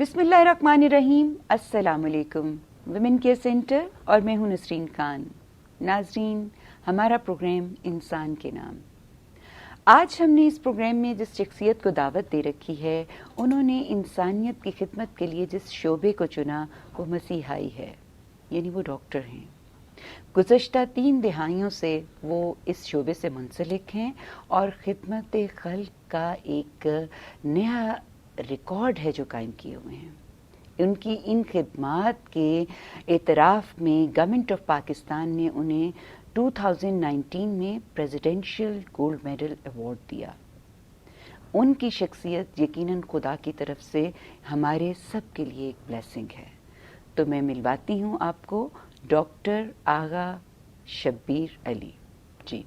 بسم اللہ الرحمن الرحیم. السلام علیکم. ویمن کیئر سینٹر اور میں ہوں نسرین خان. ناظرین، ہمارا پروگرام انسان کے نام. آج ہم نے اس پروگرام میں جس شخصیت کو دعوت دے رکھی ہے، انہوں نے انسانیت کی خدمت کے لیے جس شعبے کو چنا وہ مسیحائی ہے، یعنی وہ ڈاکٹر ہیں. گزشتہ 3 دہائیوں سے وہ اس شعبے سے منسلک ہیں اور خدمت خلق کا ایک نیا ریکارڈ ہے جو قائم کیے ہوئے ہیں. ان کی ان خدمات کے اعتراف میں گورنمنٹ آف پاکستان نے انہیں 2019 میں پریزیڈنشل گولڈ میڈل ایوارڈ دیا. ان کی شخصیت یقیناً خدا کی طرف سے ہمارے سب کے لیے ایک بلیسنگ ہے. تو میں ملواتی ہوں آپ کو ڈاکٹر آغا شبیر علی. جی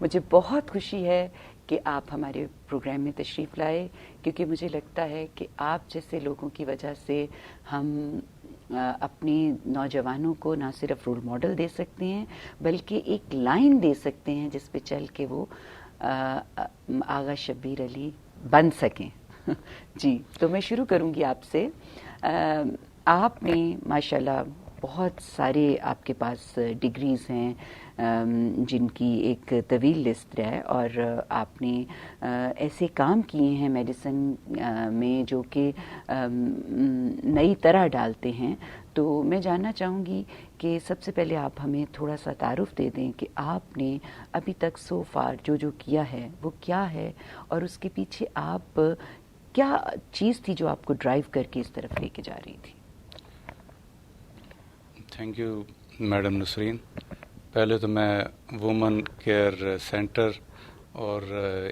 مجھے بہت خوشی ہے کہ آپ ہمارے پروگرام میں تشریف لائے، کیونکہ مجھے لگتا ہے کہ آپ جیسے لوگوں کی وجہ سے ہم اپنے نوجوانوں کو نہ صرف رول ماڈل دے سکتے ہیں بلکہ ایک لائن دے سکتے ہیں جس پہ چل کے وہ آغا شبیر علی بن سکیں. جی تو میں شروع کروں گی آپ سے. آپ نے ماشاءاللہ بہت سارے آپ کے پاس ڈگریز ہیں جن کی ایک طویل لسٹ ہے، اور آپ نے ایسے کام کیے ہیں میڈیسن میں جو کہ نئی طرح ڈالتے ہیں. تو میں جاننا چاہوں گی کہ سب سے پہلے آپ ہمیں تھوڑا سا تعارف دے دیں کہ آپ نے ابھی تک سو فار جو کیا ہے وہ کیا ہے، اور اس کے پیچھے آپ کیا چیز تھی جو آپ کو ڈرائیو کر کے اس طرف لے کے جا رہی تھی. Thank you madam Nasreen. پہلے تو میں وومن کیئر سینٹر اور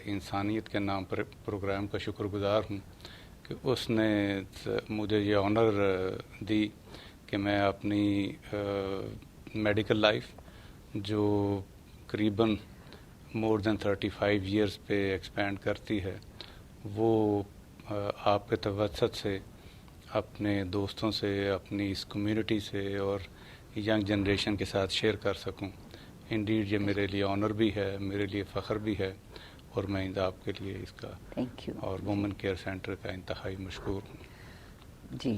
انسانیت کے نام پر پروگرام کا شکر گزار ہوں کہ اس نے مجھے یہ آنر دی کہ میں اپنی میڈیکل لائف جو قریباً مور دین 35 ایئرس پہ ایکسپینڈ کرتی ہے، وہ آپ کے توسط سے اپنے دوستوں سے، اپنی اس کمیونٹی سے اور ینگ جنریشن کے ساتھ شیئر کر سکوں. انڈیڈ یہ میرے لیے آنر بھی ہے، میرے لیے فخر بھی ہے، اور میں آپ کے لیے اس کا اور وومن کیئر سینٹر کا انتہائی مشکور ہوں. جی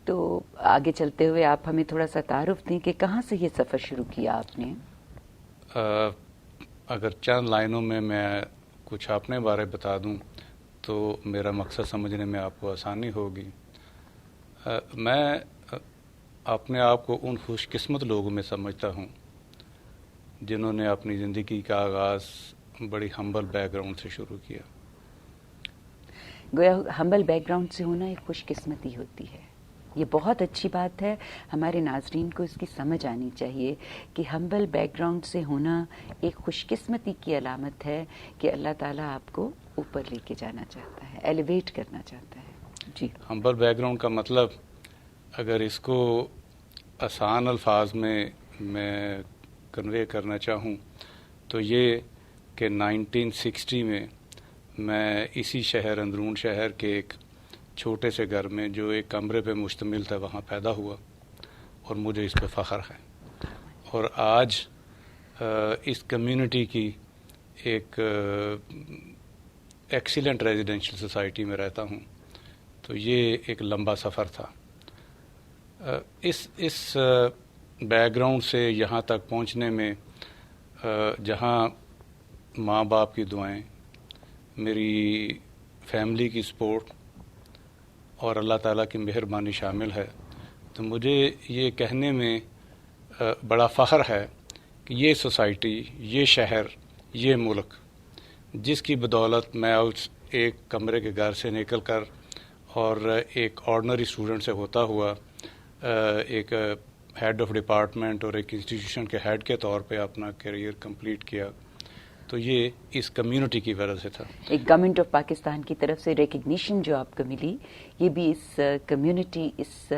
تو آگے چلتے ہوئے آپ ہمیں تھوڑا سا تعارف دیں کہ کہاں سے یہ سفر شروع کیا آپ نے. اگر چند لائنوں میں کچھ اپنے بارے بتا دوں تو میرا مقصد سمجھنے میں آپ کو آسانی ہوگی. میں اپنے آپ کو ان خوش قسمت لوگوں میں سمجھتا ہوں جنہوں نے اپنی زندگی کا آغاز بڑی ہمبل بیک گراؤنڈ سے شروع کیا. گویا ہمبل بیک گراؤنڈ سے ہونا ایک خوش قسمتی ہوتی ہے. یہ بہت اچھی بات ہے، ہمارے ناظرین کو اس کی سمجھ آنی چاہیے کہ ہمبل بیک گراؤنڈ سے ہونا ایک خوش قسمتی کی علامت ہے کہ اللہ تعالیٰ آپ کو اوپر لے کے جانا چاہتا ہے، ایلیویٹ کرنا چاہتا ہے. جی ہمبل بیک گراؤنڈ کا مطلب اگر اس کو آسان الفاظ میں کنوے کرنا چاہوں تو یہ کہ 1960 میں اسی شہر، اندرون شہر کے ایک چھوٹے سے گھر میں جو ایک کمرے پہ مشتمل تھا وہاں پیدا ہوا، اور مجھے اس پہ فخر ہے. اور آج اس کمیونٹی کی ایک ایکسیلنٹ ریزیڈینشل سوسائٹی میں رہتا ہوں. تو یہ ایک لمبا سفر تھا. اس بیک گراؤنڈ سے یہاں تک پہنچنے میں جہاں ماں باپ کی دعائیں، میری فیملی کی سپورٹ اور اللہ تعالیٰ کی مہربانی شامل ہے، تو مجھے یہ کہنے میں بڑا فخر ہے کہ یہ سوسائٹی، یہ شہر، یہ ملک جس کی بدولت میں اس ایک کمرے کے گھر سے نکل کر اور ایک آرڈنری اسٹوڈنٹ سے ہوتا ہوا ایک ہیڈ آف ڈپارٹمنٹ اور ایک انسٹیٹیوشن کے ہیڈ کے طور پہ اپنا کیریئر کمپلیٹ کیا، تو یہ اس کمیونٹی کی وجہ سے تھا. ایک گورنمنٹ آف پاکستان کی طرف سے ریکگنیشن جو آپ کو ملی، یہ بھی اس کمیونٹی، اس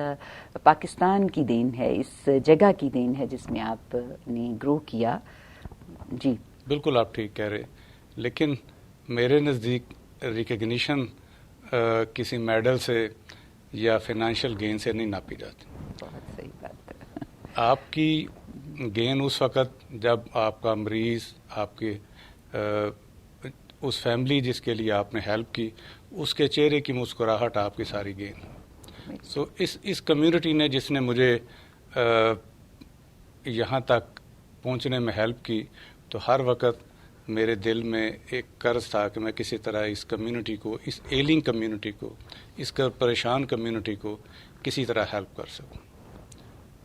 پاکستان کی دین ہے، اس جگہ کی دین ہے جس میں آپ نے گرو کیا. جی بالکل آپ ٹھیک کہہ رہے، لیکن میرے نزدیک ریکگنیشن کسی میڈل سے یا فائنینشیل گین سے نہیں ناپی جاتی. بہت صحیح بات ہے. آپ کی گین اس وقت جب آپ کا مریض، آپ کے اس فیملی جس کے لیے آپ نے ہیلپ کی، اس کے چہرے کی مسکراہٹ آپ کی ساری گین. سو اس کمیونٹی نے جس نے مجھے یہاں تک پہنچنے میں ہیلپ کی، تو ہر وقت میرے دل میں ایک قرض تھا کہ میں کسی طرح اس کمیونٹی کو، اس ایلنگ کمیونٹی کو، اس کا پریشان کمیونٹی کو کسی طرح ہیلپ کر سکوں.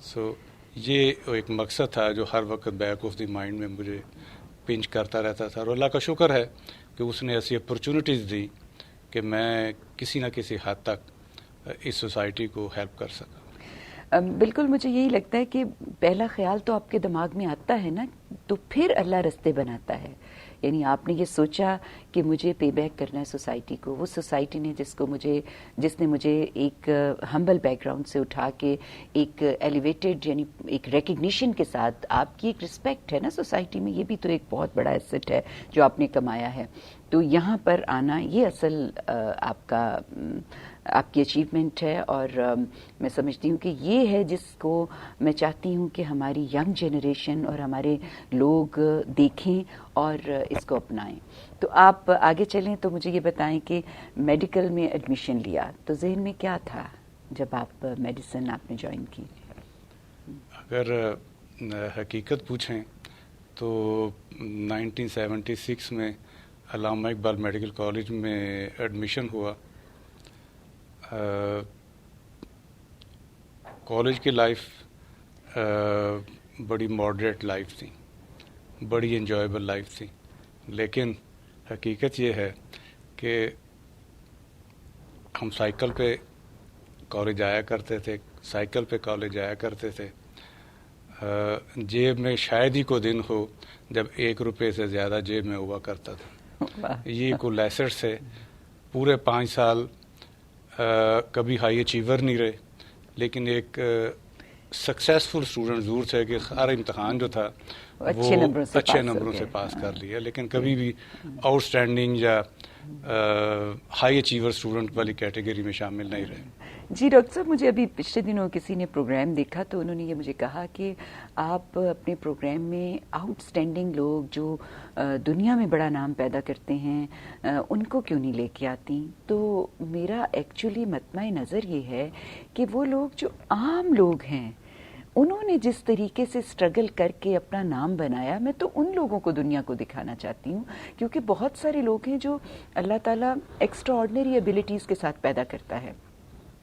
سو یہ ایک مقصد تھا جو ہر وقت بیک آف دی مائنڈ میں مجھے پنچ کرتا رہتا تھا، اور اللہ کا شکر ہے کہ اس نے ایسی اپرچونٹیز دی کہ میں کسی نہ کسی حد تک اس سوسائٹی کو ہیلپ کر سکا. بالکل، مجھے یہی لگتا ہے کہ پہلا خیال تو آپ کے دماغ میں آتا ہے نا، تو پھر اللہ رستے بناتا ہے. یعنی آپ نے یہ سوچا کہ مجھے پے بیک کرنا ہے سوسائٹی کو، وہ سوسائٹی نے جس نے مجھے ایک ہمبل بیک گراؤنڈ سے اٹھا کے ایک ایلیویٹڈ، یعنی ایک ریکگنیشن کے ساتھ آپ کی ایک رسپیکٹ ہے نا سوسائٹی میں، یہ بھی تو ایک بہت بڑا ایسٹ ہے جو آپ نے کمایا ہے. تو یہاں پر آنا یہ اصل آپ کی اچیومنٹ ہے، اور میں سمجھتی ہوں کہ یہ ہے جس کو میں چاہتی ہوں کہ ہماری ینگ جنریشن اور ہمارے لوگ دیکھیں اور اس کو اپنائیں. تو آپ آگے چلیں تو مجھے یہ بتائیں کہ میڈیکل میں ایڈمیشن لیا تو ذہن میں کیا تھا جب آپ میڈیسن آپ نے جوائن کی؟ اگر حقیقت پوچھیں تو 1976 میں علامہ اقبال میڈیکل کالج میں ایڈمیشن ہوا. کالج کی لائف بڑی ماڈریٹ لائف تھی، بڑی انجوائبل لائف تھی، لیکن حقیقت یہ ہے کہ ہم سائیکل پہ کالج آیا کرتے تھے، سائیکل پہ کالج آیا کرتے تھے. جیب میں شاید ہی کو دن ہو جب 1 روپے سے زیادہ جیب میں ہوا کرتا تھا. یہ کوئی لیسٹ سے پورے 5 سال کبھی ہائی اچیور نہیں رہے، لیکن ایک سکسیسفل اسٹوڈنٹ ضرور تھے کہ ہر امتحان جو تھا وہ اچھے نمبروں سے پاس کر لیا، لیکن کبھی بھی آؤٹ اسٹینڈنگ یا ہائی اچیور اسٹوڈنٹ والی کیٹیگری میں شامل نہیں رہے. جی ڈاکٹر صاحب، مجھے ابھی پچھلے دنوں کسی نے پروگرام دیکھا تو انہوں نے یہ مجھے کہا کہ آپ اپنے پروگرام میں آؤٹ اسٹینڈنگ لوگ جو دنیا میں بڑا نام پیدا کرتے ہیں ان کو کیوں نہیں لے کے آتی. تو میرا ایکچولی مطمع نظر یہ ہے کہ وہ لوگ جو عام لوگ ہیں انہوں نے جس طریقے سے اسٹرگل کر کے اپنا نام بنایا، میں تو ان لوگوں کو دنیا کو دکھانا چاہتی ہوں، کیونکہ بہت سارے لوگ ہیں جو اللہ تعالیٰ ایکسٹرا آرڈنری ایبلٹیز کے ساتھ پیدا کرتا ہے،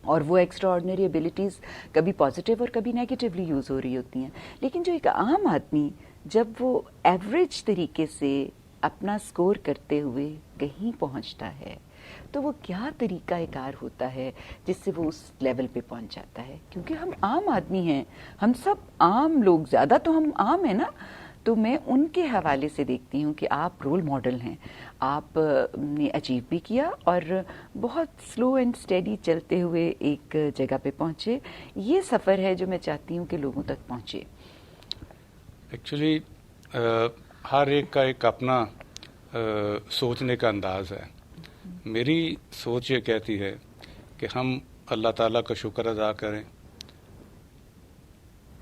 اور وہ ایکسٹرا آرڈنری ایبلٹیز کبھی پازیٹیو اور کبھی نیگیٹیولی یوز ہو رہی ہوتی ہیں. لیکن جو ایک عام آدمی جب وہ ایوریج طریقے سے اپنا سکور کرتے ہوئے کہیں پہنچتا ہے تو وہ کیا طریقہ کار ہوتا ہے جس سے وہ اس لیول پہ پہنچ جاتا ہے. کیونکہ ہم عام آدمی ہیں، ہم سب عام لوگ، زیادہ تو ہم عام ہیں نا. تو میں ان کے حوالے سے دیکھتی ہوں کہ آپ رول ماڈل ہیں، آپ نے اچیو بھی کیا اور بہت سلو اینڈ اسٹیڈی چلتے ہوئے ایک جگہ پہ پہنچے. یہ سفر ہے جو میں چاہتی ہوں کہ لوگوں تک پہنچے. ایکچولی ہر ایک کا ایک اپنا سوچنے کا انداز ہے. میری سوچ یہ کہتی ہے کہ ہم اللہ تعالیٰ کا شکر ادا کریں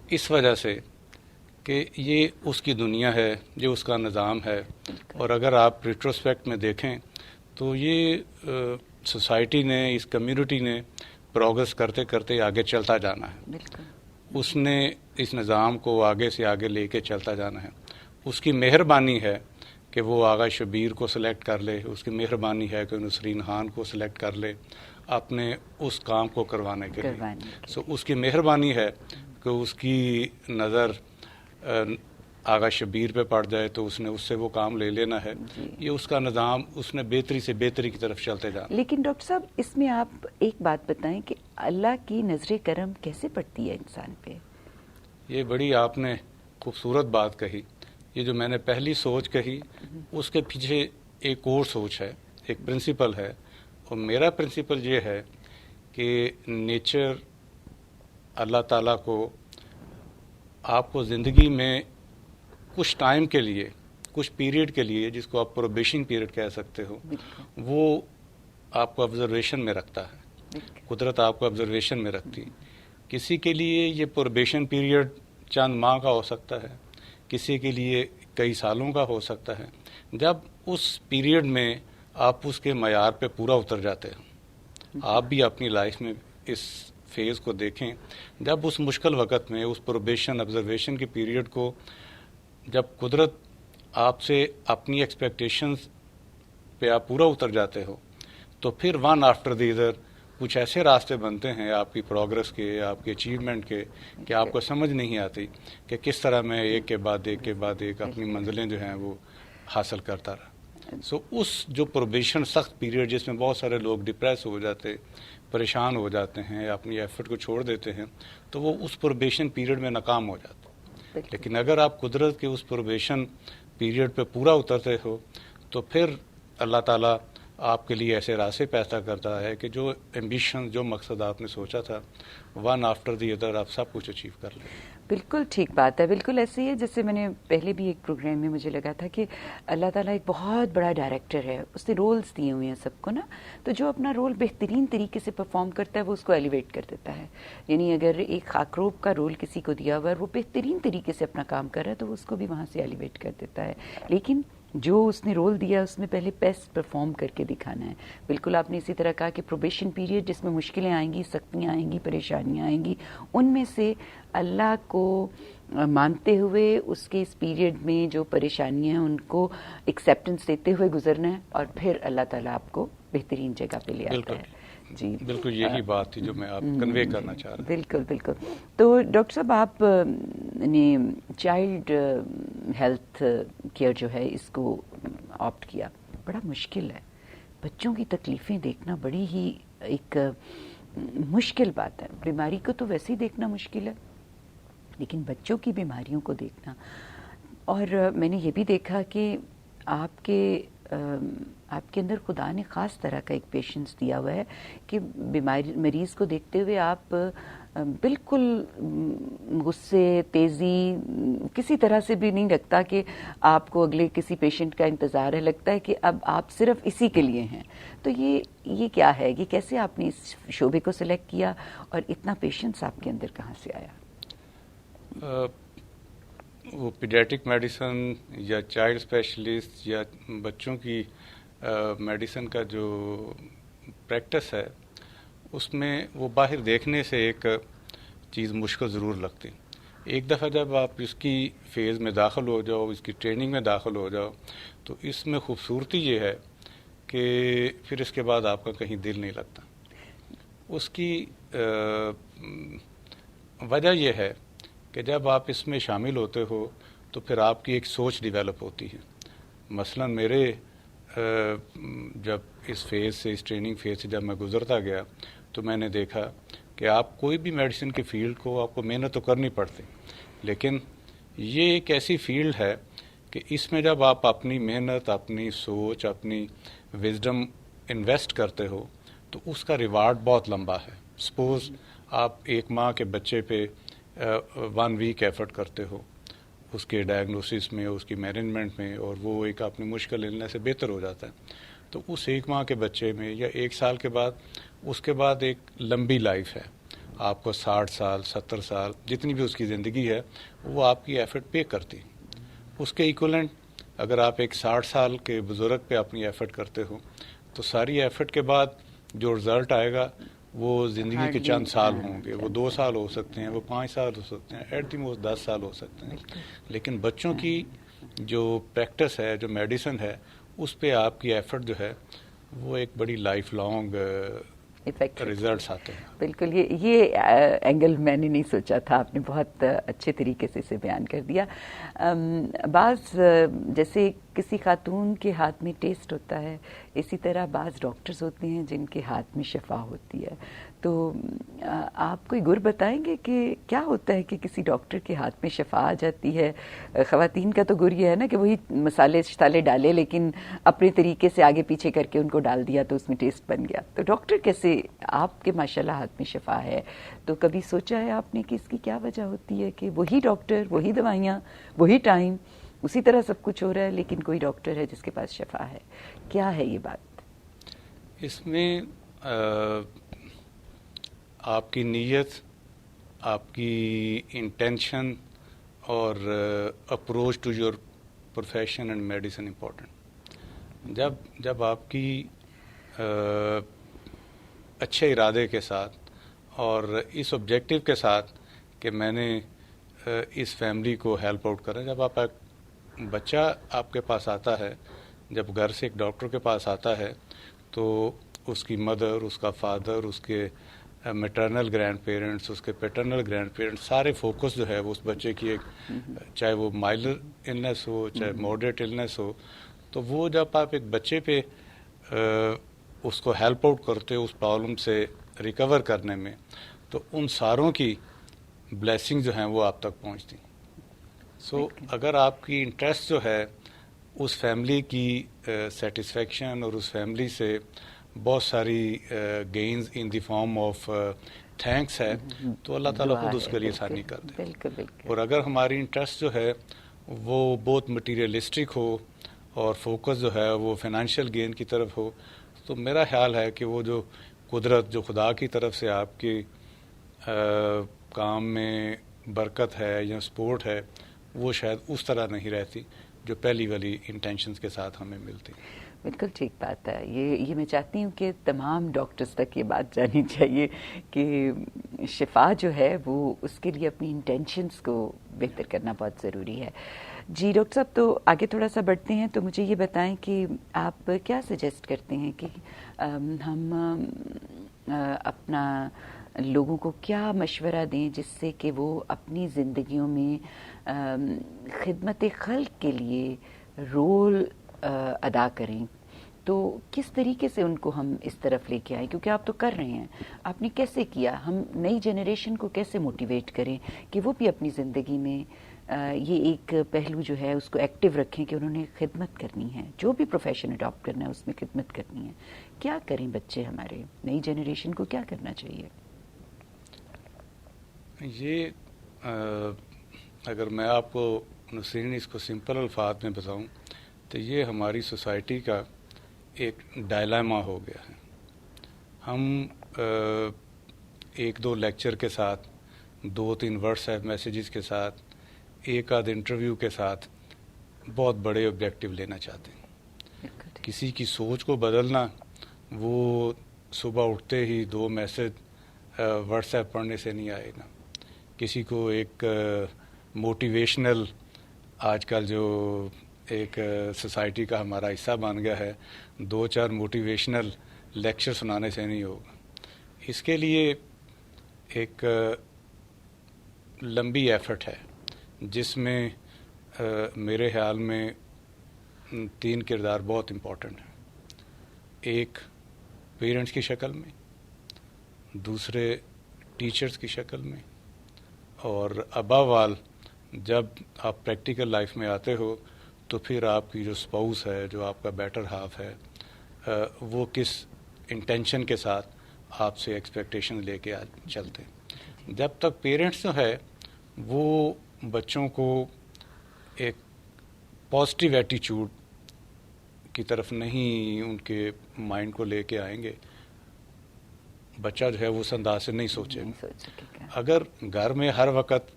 اس وجہ سے کہ یہ اس کی دنیا ہے، یہ اس کا نظام ہے. اور اگر آپ ریٹروسپیکٹ میں دیکھیں تو یہ سوسائٹی نے، اس کمیونٹی نے پروگرس کرتے کرتے آگے چلتا جانا ہے. اس نے اس نظام کو آگے سے آگے لے کے چلتا جانا ہے. اس کی مہربانی ہے کہ وہ آغا شبیر کو سلیکٹ کر لے، اس کی مہربانی ہے کہ نسرین خان کو سلیکٹ کر لے اپنے اس کام کو کروانے کے لیے. سو اس کی مہربانی ہے کہ اس کی نظر آغا شبیر پہ پڑ جائے تو اس نے اس سے وہ کام لے لینا ہے. یہ اس کا نظام، اس نے بہتری سے بہتری کی طرف چلتے جانا. لیکن ڈاکٹر صاحب اس میں آپ ایک بات بتائیں کہ اللہ کی نظر کرم کیسے پڑتی ہے انسان پہ؟ یہ بڑی آپ نے خوبصورت بات کہی. یہ جو میں نے پہلی سوچ کہی اس کے پیچھے ایک اور سوچ ہے، ایک پرنسپل ہے. اور میرا پرنسپل یہ ہے کہ نیچر، اللہ تعالیٰ کو آپ کو زندگی میں کچھ ٹائم کے لیے، کچھ پیریڈ کے لیے، جس کو آپ پروبیشن پیریڈ کہہ سکتے ہو، وہ آپ کو آبزرویشن میں رکھتا ہے. قدرت آپ کو آبزرویشن میں رکھتی. کسی کے لیے یہ پروبیشن پیریڈ چند ماہ کا ہو سکتا ہے، کسی کے لیے کئی سالوں کا ہو سکتا ہے. جب اس پیریڈ میں آپ اس کے معیار پہ پورا اتر جاتے ہیں، آپ بھی اپنی لائف میں اس فیز کو دیکھیں، جب اس مشکل وقت میں اس پروبیشن آبزرویشن کے پیریڈ کو جب قدرت آپ سے اپنی ایکسپیکٹیشنز پہ آپ پورا اتر جاتے ہو، تو پھر ون آفٹر دی ادر کچھ ایسے راستے بنتے ہیں آپ کی پروگرس کے، آپ کی اچیومنٹ کے، کہ آپ کو سمجھ نہیں آتی کہ کس طرح میں ایک کے بعد ایک اپنی منزلیں جو ہیں وہ حاصل کرتا رہا۔ سو اس جو پروبیشن سخت پیریڈ جس میں بہت سارے لوگ ڈپریس ہو جاتے، پریشان ہو جاتے ہیں، اپنی ایفرٹ کو چھوڑ دیتے ہیں، تو وہ اس پروبیشن پیریڈ میں ناکام ہو جاتے۔ لیکن اگر آپ قدرت کے اس پروبیشن پیریڈ پہ پورا اترتے ہو تو پھر اللہ تعالیٰ آپ کے لیے ایسے راستے پیدا کرتا ہے کہ جو ایمبیشن، جو مقصد آپ نے سوچا تھا، ون آفٹر دی ادر آپ سب کچھ اچیو کر لیں۔ بالکل ٹھیک بات ہے، بالکل ایسے ہی ہے جیسے میں نے پہلے بھی ایک پروگرام میں مجھے لگا تھا کہ اللہ تعالیٰ ایک بہت بڑا ڈائریکٹر ہے، اس نے رولز دیے ہوئے ہیں سب کو نا، تو جو اپنا رول بہترین طریقے سے پرفارم کرتا ہے وہ اس کو ایلیویٹ کر دیتا ہے۔ یعنی اگر ایک خاکروب کا رول کسی کو دیا ہوا ہے اور وہ بہترین طریقے سے اپنا کام کر رہا ہے تو وہ اس کو بھی وہاں سے ایلیویٹ کر دیتا ہے، لیکن جو اس نے رول دیا اس میں پہلے بیسٹ پرفارم کر کے دکھانا ہے۔ بالکل آپ نے اسی طرح کہا کہ پروبیشن پیریڈ جس میں مشکلیں آئیں گی، سختیاں آئیں گی، پریشانیاں آئیں گی، ان میں سے اللہ کو مانتے ہوئے اس کے اس پیریڈ میں جو پریشانیاں ہیں ان کو ایکسیپٹنس دیتے ہوئے گزرنا ہے، اور پھر اللہ تعالیٰ آپ کو بہترین جگہ پہ لے آتا ہے۔ جی بالکل یہی بات تھی جو میں آپ کنوے کرنا چاہ رہا ہوں۔ بالکل بالکل۔ تو ڈاکٹر صاحب آپ نے چائلڈ ہیلتھ کیئر جو ہے اس کو آپٹ کیا، بڑا مشکل ہے، بچوں کی تکلیفیں دیکھنا بڑی ہی ایک مشکل بات ہے۔ بیماری کو تو ویسے ہی دیکھنا مشکل ہے، لیکن بچوں کی بیماریوں کو دیکھنا، اور میں نے یہ بھی دیکھا کہ آپ کے اندر خدا نے خاص طرح کا ایک پیشنس دیا ہوا ہے کہ مریض کو دیکھتے ہوئے آپ بالکل غصے، تیزی کسی طرح سے بھی نہیں لگتا کہ آپ کو اگلے کسی پیشنٹ کا انتظار ہے، لگتا ہے کہ اب آپ صرف اسی کے لیے ہیں۔ تو یہ کیا ہے، یہ کیسے آپ نے اس شعبے کو سلیکٹ کیا اور اتنا پیشنس آپ کے اندر کہاں سے آیا؟ وہ پیڈیاٹرک میڈیسن یا چائلڈ اسپیشلسٹ یا بچوں کی میڈیسن کا جو پریکٹس ہے، اس میں وہ باہر دیکھنے سے ایک چیز مشکل ضرور لگتی۔ ایک دفعہ جب آپ اس کی فیز میں داخل ہو جاؤ، اس کی ٹریننگ میں داخل ہو جاؤ، تو اس میں خوبصورتی یہ ہے کہ پھر اس کے بعد آپ کا کہیں دل نہیں لگتا۔ اس کی وجہ یہ ہے کہ جب آپ اس میں شامل ہوتے ہو تو پھر آپ کی ایک سوچ ڈیولپ ہوتی ہے۔ مثلا میرے جب اس فیز سے، اس ٹریننگ فیز سے جب میں گزرتا گیا تو میں نے دیکھا کہ آپ کوئی بھی میڈیسن کی فیلڈ کو آپ کو محنت تو کرنی پڑتی، لیکن یہ ایک ایسی فیلڈ ہے کہ اس میں جب آپ اپنی محنت، اپنی سوچ، اپنی وزڈم انویسٹ کرتے ہو تو اس کا ریوارڈ بہت لمبا ہے۔ سپوز آپ ایک ماہ کے بچے پہ 1 ویک ایفرٹ کرتے ہو اس کے ڈائگنوسس میں، اس کی مینجمنٹ میں، اور وہ ایک اپنی مشکل علنے سے بہتر ہو جاتا ہے، تو اس 1 ماہ کے بچے میں یا 1 سال کے بعد، اس کے بعد ایک لمبی لائف ہے، آپ کو 60 سال 70 سال جتنی بھی اس کی زندگی ہے وہ آپ کی ایفرٹ پے کرتی۔ اس کے ایکولنٹ اگر آپ ایک 60 سال کے بزرگ پہ اپنی ایفرٹ کرتے ہو تو ساری ایفرٹ کے بعد جو رزلٹ آئے گا وہ زندگی کے چند سال ہوں گے، وہ 2 سال ہو سکتے ہیں، وہ 5 سال ہو سکتے ہیں، ایٹ دی موسٹ 10 سال ہو سکتے ہیں۔ لیکن بچوں کی جو پریکٹس ہے، جو میڈیسن ہے، اس پہ آپ کی ایفرٹ جو ہے وہ ایک بڑی لائف لانگ ریزلٹس آتے ہیں۔ بالکل، یہ اینگل میں نے نہیں سوچا تھا، آپ نے بہت اچھے طریقے سے اسے بیان کر دیا۔ بعض جیسے کسی خاتون کے ہاتھ میں ٹیسٹ ہوتا ہے، اسی طرح بعض ڈاکٹرز ہوتے ہیں جن کے ہاتھ میں شفا ہوتی ہے، تو آپ کوئی گر بتائیں گے کہ کیا ہوتا ہے کہ کسی ڈاکٹر کے ہاتھ میں شفا آ جاتی ہے؟ خواتین کا تو گر یہ ہے نا کہ وہی مسالے شتالے ڈالے لیکن اپنے طریقے سے آگے پیچھے کر کے ان کو ڈال دیا تو اس میں ٹیسٹ بن گیا، تو ڈاکٹر کیسے؟ آپ کے ماشاءاللہ ہاتھ میں شفا ہے، تو کبھی سوچا ہے آپ نے کہ اس کی کیا وجہ ہوتی ہے کہ وہی ڈاکٹر، وہی دوائیاں، وہی ٹائم، اسی طرح سب کچھ ہو رہا ہے لیکن کوئی ڈاکٹر ہے جس کے پاس شفا ہے؟ کیا ہے یہ بات؟ اس میں آپ کی نیت، آپ کی انٹینشن اور approach to your profession and medicine important. جب آپ کی اچھے ارادے کے ساتھ اور اس آبجیکٹو کے ساتھ کہ میں نے اس فیملی کو ہیلپ آؤٹ کرا. جب آپ ایک بچہ آپ کے پاس آتا ہے, جب گھر سے ایک ڈاکٹر کے پاس آتا ہے, تو اس کی مدر, اس کا فادر, اس کے میٹرنل گرینڈ پیرنٹس, اس کے پیٹرنل گرینڈ پیرنٹس, سارے فوکس جو ہے وہ اس بچے کی ایک, چاہے وہ مائلر النس ہو چاہے ماڈریٹ النس ہو, تو وہ جب آپ ایک بچے پہ اس کو ہیلپ آؤٹ کرتے ہو اس پرابلم سے ریکور کرنے میں, تو ان ساروں کی بلیسنگ جو ہیں وہ آپ تک پہنچتی. سو اگر آپ کی انٹرسٹ جو ہے اس فیملی کی سیٹسفیکشن اور اس فیملی سے بہت ساری gains in the form of thanks ہے, تو اللہ تعالیٰ خود اس کے لیے آسانی کر دے. اور اگر ہماری انٹرسٹ جو ہے وہ بہت مٹیریلسٹک ہو اور فوکس جو ہے وہ فائنینشیل گین کی طرف ہو, تو میرا خیال ہے کہ وہ جو قدرت, جو خدا کی طرف سے آپ کی کام میں برکت ہے یا سپورٹ ہے, وہ شاید اس طرح نہیں رہتی جو پہلی والی انٹینشنز کے ساتھ ہمیں ملتی. بالکل ٹھیک بات ہے. یہ میں چاہتی ہوں کہ تمام ڈاکٹرز تک یہ بات جانی چاہیے کہ شفا جو ہے وہ اس کے لیے اپنی انٹینشنز کو بہتر کرنا بہت ضروری ہے. جی ڈاکٹر صاحب, تو آگے تھوڑا سا بڑھتے ہیں, تو مجھے یہ بتائیں کہ آپ کیا سجیسٹ کرتے ہیں کہ ہم اپنا لوگوں کو کیا مشورہ دیں جس سے کہ وہ اپنی زندگیوں میں خدمت خلق کے لیے رول ادا کریں, تو کس طریقے سے ان کو ہم اس طرف لے کے آئیں, کیونکہ آپ تو کر رہے ہیں, آپ نے کیسے کیا, ہم نئی جنریشن کو کیسے موٹیویٹ کریں کہ وہ بھی اپنی زندگی میں یہ ایک پہلو جو ہے اس کو ایکٹیو رکھیں کہ انہوں نے خدمت کرنی ہے, جو بھی پروفیشن اڈاپٹ کرنا ہے اس میں خدمت کرنی ہے. کیا کریں بچے ہمارے, نئی جنریشن کو کیا کرنا چاہیے؟ یہ اگر میں آپ کو نسرین اس کو سمپل الفاظ میں بتاؤں تو یہ ہماری سوسائٹی کا ایک ڈائلاما ہو گیا ہے. ہم ایک دو لیکچر کے ساتھ, دو تین واٹس ایپ میسیجز کے ساتھ, ایک آدھ انٹرویو کے ساتھ بہت بڑے آبجیکٹیو لینا چاہتے ہیں. کسی کی سوچ کو بدلنا وہ صبح اٹھتے ہی دو میسج واٹس ایپ پڑھنے سے نہیں آئے گا. کسی کو ایک موٹیویشنل, آج کل جو ایک سوسائٹی کا ہمارا حصہ بن گیا ہے, دو چار موٹیویشنل لیکچر سنانے سے نہیں ہوگا. اس کے لیے ایک لمبی ایفرٹ ہے جس میں میرے خیال میں تین کردار بہت امپورٹنٹ ہیں. ایک پیرنٹس کی شکل میں, دوسرے ٹیچرز کی شکل میں, اور ابو آل جب آپ پریکٹیکل لائف میں آتے ہو تو پھر آپ کی جو اسپاؤس ہے, جو آپ کا بیٹر ہاف ہے, وہ کس انٹینشن کے ساتھ آپ سے ایکسپیکٹیشن لے کے چلتے. جب تک پیرنٹس جو ہے وہ بچوں کو ایک پازیٹیو ایٹیچیوڈ کی طرف نہیں ان کے مائنڈ کو لے کے آئیں گے, بچہ جو ہے وہ اس انداز سے نہیں سوچے گا. اگر گھر میں ہر وقت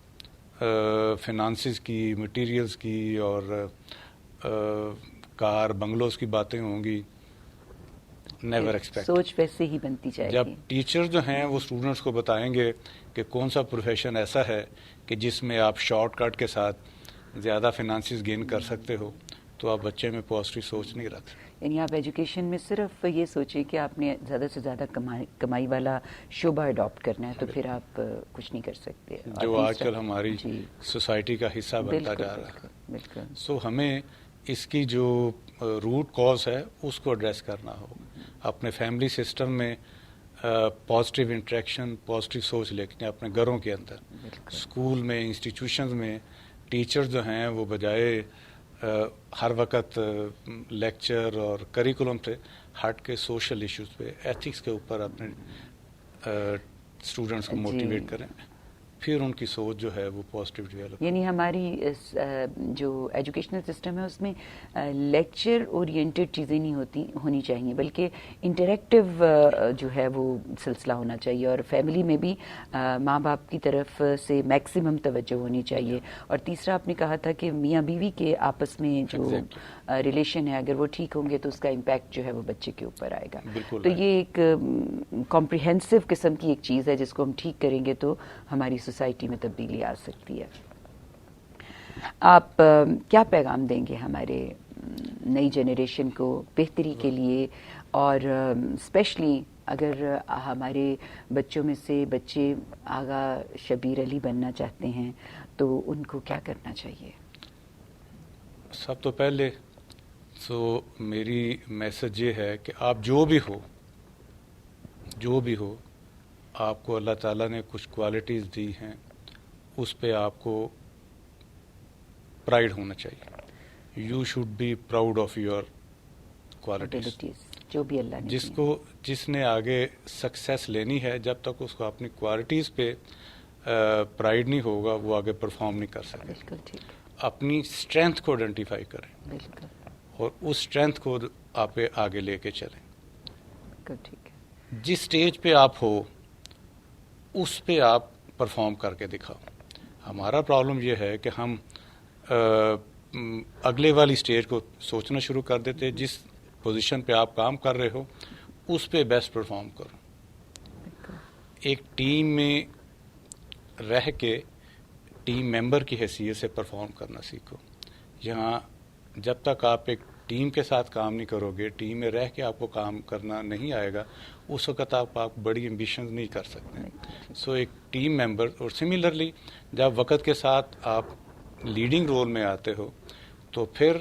فنانسز کی, مٹیریلز کی اور کار بنگلوز کی باتیں ہوں گی, نیور ایکسپیکٹ. سوچ ویسے ہی بنتی جائے گی. جب ٹیچر جو ہیں وہ اسٹوڈنٹس کو بتائیں گے کہ کون سا پروفیشن ایسا ہے کہ جس میں آپ شارٹ کٹ کے ساتھ زیادہ فنانسز گین کر سکتے ہو, تو آپ بچے میں پازیٹیو سوچ نہیں رکھتے. یعنی آپ ایجوکیشن میں صرف یہ سوچیں کہ آپ نے زیادہ سے زیادہ کمائی والا شعبہ اڈاپٹ کرنا ہے, تو پھر آپ کچھ نہیں کر سکتے, جو آج کل ہماری سوسائٹی کا حصہ بنتا جا رہا ہے. بالکل. سو ہمیں اس کی جو روٹ کاز ہے اس کو ایڈریس کرنا ہوگا. اپنے فیملی سسٹم میں پازیٹیو انٹریکشن, پازیٹیو سوچ لے کے اپنے گھروں کے اندر, اسکول میں, انسٹیٹیوشنز میں ٹیچر جو ہیں وہ بجائے ہر وقت لیکچر اور کریکولم سے ہٹ کے سوشل ایشوز پہ, ایتھکس کے اوپر اپنے اسٹوڈنٹس کو موٹیویٹ کریں. پھر ان کی سوچ جو ہے وہ پازیٹیو ڈیولپ. یعنی ہماری جو ایجوکیشنل سسٹم ہے اس میں لیکچر اورینٹیڈ چیزیں نہیں ہونی چاہیے، بلکہ انٹریکٹیو جو ہے وہ سلسلہ ہونا چاہیے، اور فیملی میں بھی ماں باپ کی طرف سے میکسیمم توجہ ہونی چاہیے. اور تیسرا آپ نے کہا تھا کہ میاں بیوی کے آپس میں جو ریلیشن ہے اگر وہ ٹھیک ہوں گے تو اس کا امپیکٹ جو ہے وہ بچے کے اوپر آئے گا. تو یہ ایک کمپریہنسو قسم کی ایک چیز ہے جس کو ہم ٹھیک کریں گے تو ہماری سوسائٹی میں تبدیلی آ سکتی ہے. آپ کیا پیغام دیں گے ہمارے نئی جنریشن کو بہتری کے لیے، اور اسپیشلی اگر ہمارے بچوں میں سے بچے آغا شبیر علی بننا چاہتے ہیں تو ان کو کیا کرنا چاہیے؟ سب تو پہلے تو میری میسج یہ ہے کہ آپ جو بھی ہو آپ کو اللہ تعالیٰ نے کچھ کوالٹیز دی ہیں، اس پہ آپ کو پرائڈ ہونا چاہیے. You should be proud of your qualities. جو بھی اللہ نے جس نے آگے سکسیس لینی ہے، جب تک اس کو اپنی کوالٹیز پہ پرائڈ نہیں ہوگا وہ آگے پرفارم نہیں کر سکے. بالکل ٹھیک. اپنی اسٹرینتھ کو آئیڈینٹیفائی کریں. بالکل. اور اس اسٹرینتھ کو آپ آگے لے کے چلیں. بالکل ٹھیک ہے. جس اسٹیج پہ آپ ہو اس پہ آپ پرفارم کر کے دکھاؤ. ہمارا پرابلم یہ ہے کہ ہم اگلے والی اسٹیج کو سوچنا شروع کر دیتے. جس پوزیشن پہ آپ کام کر رہے ہو اس پہ بیسٹ پرفارم کرو. ایک ٹیم میں رہ کے ٹیم ممبر کی حیثیت سے پرفارم کرنا سیکھو. یہاں جب تک آپ ایک ٹیم کے ساتھ کام نہیں کرو گے، ٹیم میں رہ کے آپ کو کام کرنا نہیں آئے گا، اس وقت آپ بڑی ایمبیشنز نہیں کر سکتے. سو ایک ٹیم ممبر. اور سملرلی جب وقت کے ساتھ آپ لیڈنگ رول میں آتے ہو تو پھر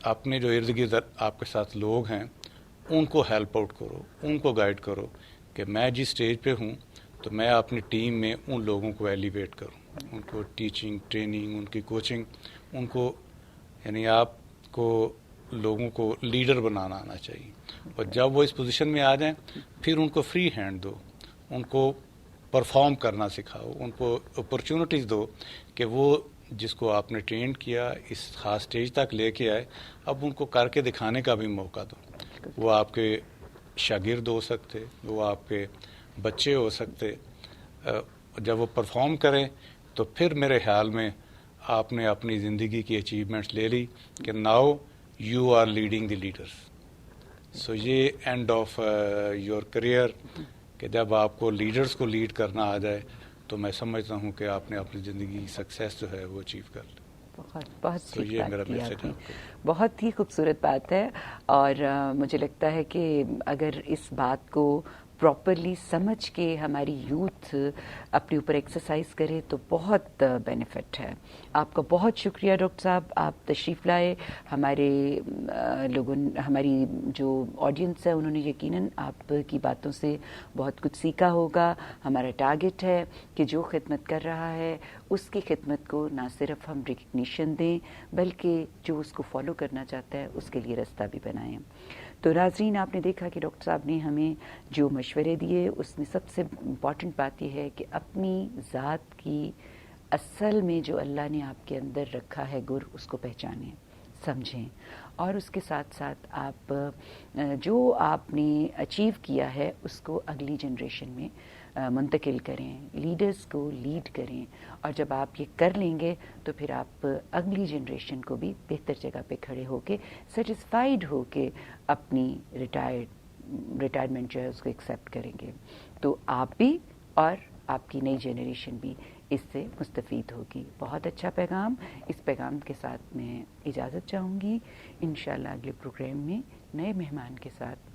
اپنے جو ارد گرد آپ کے ساتھ لوگ ہیں ان کو ہیلپ آؤٹ کرو، ان کو گائیڈ کرو کہ میں جس اسٹیج پہ ہوں تو میں اپنی ٹیم میں ان لوگوں کو ایلیویٹ کروں، ان کو ٹیچنگ، ٹریننگ، ان کی کوچنگ، ان کو یعنی آپ کو لوگوں کو لیڈر بنانا آنا چاہیے. اور جب وہ اس پوزیشن میں آ جائیں پھر ان کو فری ہینڈ دو، ان کو پرفارم کرنا سکھاؤ، ان کو اپرچونٹیز دو کہ وہ جس کو آپ نے ٹرین کیا اس خاص اسٹیج تک لے کے آئے، اب ان کو کر کے دکھانے کا بھی موقع دو. وہ آپ کے شاگرد ہو سکتے، وہ آپ کے بچے ہو سکتے. جب وہ پرفارم کریں تو پھر میرے خیال میں آپ نے اپنی زندگی کی اچیومنٹس لے لی کہ now you are leading the leaders. So یہ اینڈ آف یور کریئر کہ جب آپ کو لیڈرز کو لیڈ کرنا آ جائے تو میں سمجھتا ہوں کہ آپ نے اپنی زندگی کی سکسیس جو ہے وہ اچیو کر لی. بہت ٹھیک یہ بات میرا کی میسج آپ نے. ہے. بہت ہی خوبصورت بات ہے، اور مجھے لگتا ہے کہ اگر اس بات کو پراپرلی سمجھ کے ہماری یوتھ اپنے اوپر ایکسرسائز کرے تو بہت بینیفٹ ہے. آپ کا بہت شکریہ ڈاکٹر صاحب، آپ تشریف لائے. ہمارے ہماری جو آڈینس ہے انہوں نے یقیناً آپ کی باتوں سے بہت کچھ سیکھا ہوگا. ہمارا ٹارگٹ ہے کہ جو خدمت کر رہا ہے اس کی خدمت کو نہ صرف ہم ریکگنیشن دیں بلکہ جو اس کو فالو کرنا چاہتا ہے اس کے لیے رستہ بھی بنائیں. تو ناظرین، آپ نے دیکھا کہ ڈاکٹر صاحب نے ہمیں جو مشورے دیے اس میں سب سے امپورٹنٹ بات یہ ہے کہ اپنی ذات کی اصل میں جو اللہ نے آپ کے اندر رکھا ہے گر، اس کو پہچانیں، سمجھیں، اور اس کے ساتھ ساتھ آپ جو آپ نے اچیو کیا ہے اس کو اگلی جنریشن میں منتقل کریں، لیڈرز کو لیڈ کریں. اور جب آپ یہ کر لیں گے تو پھر آپ اگلی جنریشن کو بھی بہتر جگہ پہ کھڑے ہو کے سیٹسفائیڈ ہو کے اپنی ریٹائرمنٹ جو ہے اس کو ایکسیپٹ کریں گے. تو آپ بھی اور آپ کی نئی جنریشن بھی اس سے مستفید ہوگی. بہت اچھا پیغام. اس پیغام کے ساتھ میں اجازت چاہوں گی. انشاءاللہ اگلے پروگرام میں نئے مہمان کے ساتھ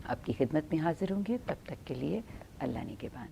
آپ کی خدمت میں حاضر ہوں گے. تب تک کے لیے اللہ نگہبان.